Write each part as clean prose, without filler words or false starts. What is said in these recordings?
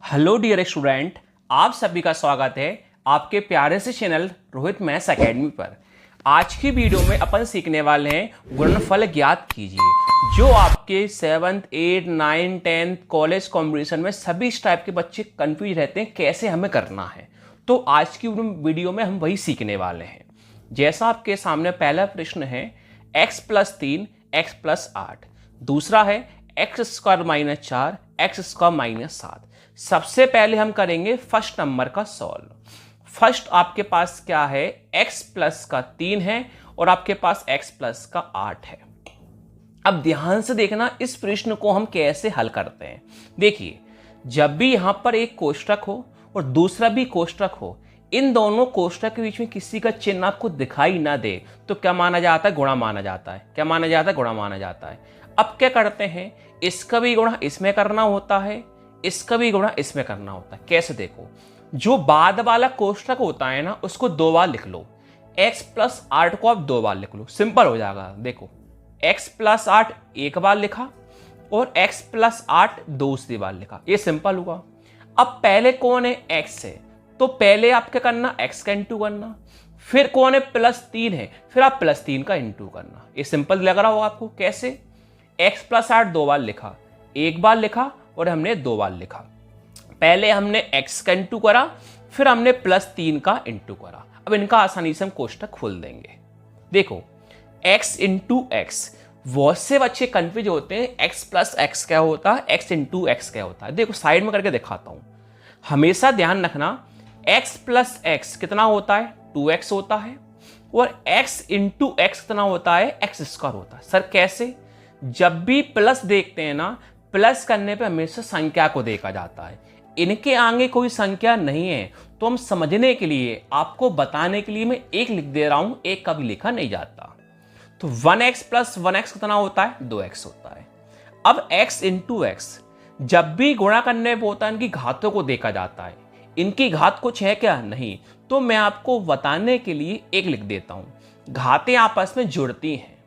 Hello dear student, आप सभी का स्वागत है आपके प्यारे से चैनल रोहित मैथ्स एकेडमी पर। आज की वीडियो में अपन सीखने वाले हैं गुणनफल ज्ञात कीजिए, जो आपके 7th, 8th, 9th, 10th college competition में सभी इस टाइप के बच्चे कंफ्यूज रहते हैं कैसे हमें करना है। तो आज की वीडियो में हम वही सीखने वाले हैं। जैसा आपके सामने पहला प्रश्न है x+3 x+8, दूसरा है x² - 4 x² - 7। सबसे पहले हम करेंगे फर्स्ट नंबर का सॉल्व। फर्स्ट आपके पास क्या है, x प्लस का 3 है और आपके पास x प्लस का 8 है। अब ध्यान से देखना इस प्रश्न को हम कैसे हल करते हैं। देखिए, जब भी यहां पर एक कोष्ठक हो और दूसरा भी कोष्ठक हो, इन दोनों कोष्ठक के बीच में किसी का चिन्ह आपको दिखाई ना दे तो क्या माना जाता है, गुणा माना जाता है। क्या माना जाता है, गुणा माना जाता है। अब क्या करते हैं, इसका भी गुणा इसमें करना होता है, इसका भी गुणा इसमें करना होता है। कैसे, देखो, जो बाद वाला कोष्ठक होता है ना, उसको 2 बार लिख लो। x+8 को आप 2 बार लिख लो, सिंपल हो जाएगा। देखो, x+8 एक बार लिखा और x+8 दूसरी बार लिखा, ये सिंपल हुआ। अब पहले कौन है, x है, तो पहले आप क्या करना, x का इंटू करना। फिर कौन है, +3 है, फिर आप +3 का इंटू करना। ये सिंपल लग रहा होगा आपको। कैसे, x+8 2 बार लिखा, एक बार लिखा और हमने 2 बार लिखा। पहले हमने x का इंटू करा, फिर हमने +3 का इंटू करा। अब इनका आसानी से हम कोष्ठक खोल देंगे। देखो, x इंटू x, बहुत से बच्चे कंफ्यूज होते हैं x प्लस x क्या होता है, x इंटू x क्या होता है। देखो, साइड में करके दिखाता हूं। हमेशा ध्यान रखना, x प्लस x कितना होता है, 2x होता है, और x इंटू x कितना होता है, x² होता है। सर कैसे, जब भी प्लस देखते हैं ना, प्लस करने पे हमेशा संख्या को देखा जाता है। इनके आगे कोई संख्या नहीं है, तो हम समझने के लिए, आपको बताने के लिए मैं एक लिख दे रहा हूं, एक कभी लिखा नहीं जाता। तो 1x + 1x कितना होता है, 2x होता है। अब x इंटू x, जब भी गुणा करने पे होता है, इनकी घातों को देखा जाता है। इनकी घात कुछ है क्या, नहीं, तो मैं आपको बताने के लिए एक लिख देता हूं। घातें आपस में जुड़ती हैं।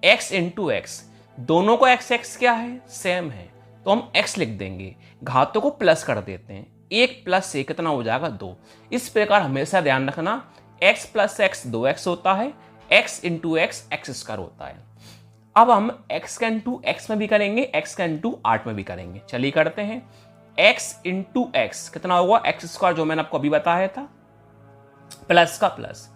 x इंटू x, दोनों को x क्या है, सेम है, तो हम x लिख देंगे, घातों को प्लस कर देते हैं। 1 + 1 कितना हो जाएगा, 2। इस प्रकार हमेशा ध्यान रखना, x + x 2x होता है, x इंटू x x² होता है। अब हम x का इंटू x में भी करेंगे, x का इंटू 8 में भी करेंगे। चलिए करते हैं। x इंटू x कितना होगा, x², जो मैंने आपको अभी बताया था, प्लस का प्लस।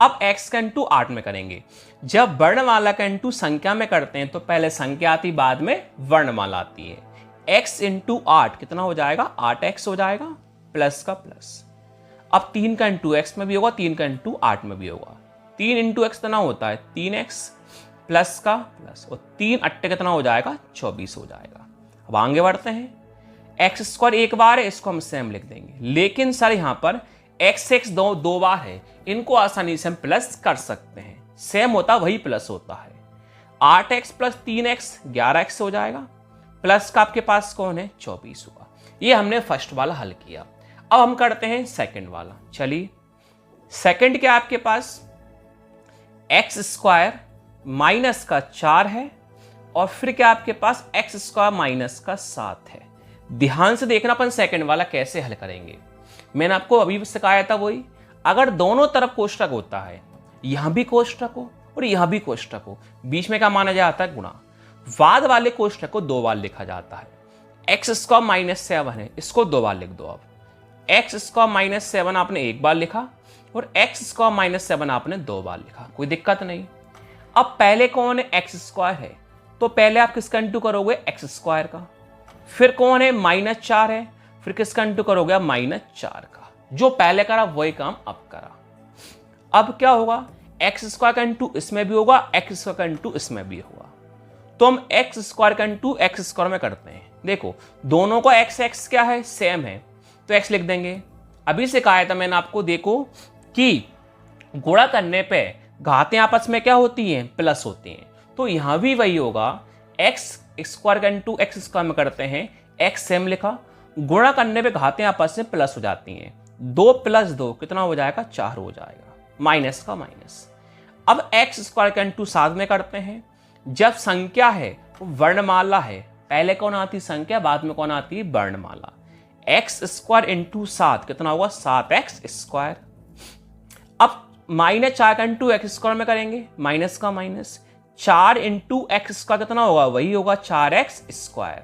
अब x का इंटू 8 में करेंगे। जब वर्णमाला का इंटू संख्या में करते हैं तो पहले संख्या आती, बाद में वर्णमाला आती है। x इंटू 8 कितना हो जाएगा, 8x हो जाएगा, प्लस का प्लस। अब 3 का इंटू x में भी होगा, 3 का इंटू 8 में भी होगा। 3 इंटू x कितना होता है, 3x, प्लस का प्लस, और 3 8 कितना हो जाएगा, 24 हो जाएगा। अब आगे बढ़ते हैं। x² एक बार है, इसको हम सेम लिख देंगे। लेकिन सर यहाँ पर x दो बार है, इनको आसानी से हम प्लस कर सकते हैं। सेम होता वही प्लस होता है। 8x + 3x 11x हो जाएगा, प्लस का आपके पास कौन है, 24 हुआ। ये हमने फर्स्ट वाला हल किया। अब हम करते हैं सेकंड वाला। चलिए, सेकंड क्या आपके पास, x² - 4 है, और फिर क्या आपके पास x² - 7 है। ध्यान से देखना अपन सेकंड वाला कैसे हल करेंगे। मैंने आपको अभी सिखाया था वही। अगर दोनों तरफ कोष्ठक होता है, यहां भी कोष्ठक हो और यहां भी कोष्ठक हो, बीच में क्या माना जाता है, गुणा। बाद वाले कोष्ठक को 2 बार लिखा जाता है। x² - 7 है, इसको 2 बार लिख दो। अब x² - 7 आपने एक बार लिखा और x² - 7 आपने 2 बार लिखा, कोई दिक्कत नहीं। अब पहले कौन है, x² है, तो पहले आप किसका इंटू करोगे, x² का। फिर कौन है, -4 है, फिर किसका इंटू करोगे, -4 का। जो पहले करा वही काम अब करा। अब क्या होगा, x² का इंटू इसमें भी होगा, x² का इंटू इसमें भी होगा, तो हम x² का इंटू x² में करते हैं। देखो, दोनों को x क्या है, सेम है, तो x लिख देंगे। अभी सिखाया था मैंने आपको, देखो कि गुणा करने पे घातें आपस में क्या होती हैं, प्लस होती हैं। तो यहां भी वही होगा, x² का इंटू x² में करते हैं, x सेम लिखा, गुणा करने पे घातें आपस में प्लस हो जाती हैं। 2 + 2 कितना हो जाएगा, 4 हो जाएगा, माइनस का माइनस। अब x² का इंटू 7 में करते हैं। जब संख्या है वो वर्णमाला है, पहले कौन आती, संख्या, बाद में कौन आती है, वर्णमाला। एक्स स्क्वायर इंटू 7 कितना होगा 7x स्क्वायर। अब -4 का इंटू एक्स स्क्वायर में करेंगे, माइनस का माइनस, 4 इंटू एक्स स्क्वायर कितना होगा वही होगा 4x स्क्वायर।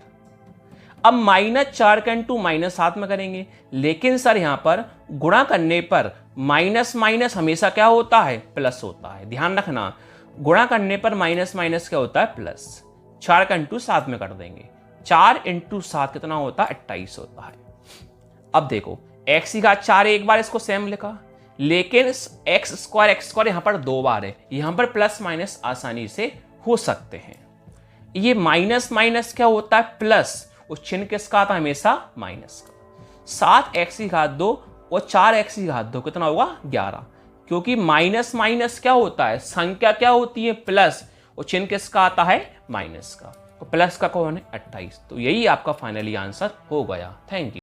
अब -4 का इंटू -7 में करेंगे, लेकिन सर यहां पर गुणा करने पर माइनस माइनस हमेशा क्या होता है प्लस होता है, ध्यान रखना गुणा करने पर माइनस माइनस क्या होता है प्लस। 4 का इंटू 7 में कर देंगे, 4 इंटू 7 कितना होता है 28 होता है। अब देखो x की घात 4 एक बार इसको सेम लिखा, लेकिन एक्स स्क्वायर यहां पर 2 बार है, यहां पर प्लस माइनस आसानी से हो सकते हैं। ये माइनस माइनस क्या होता है प्लस, उस चिन्ह किसका आता है हमेशा माइनस का। 7x की घात 2 और 4x की घात 2 कितना होगा 11, क्योंकि माइनस माइनस क्या होता है संख्या क्या होती है प्लस, और चिन्ह किसका आता है माइनस का, तो प्लस का कौन है 28। तो यही आपका फाइनली आंसर हो गया। Thank you.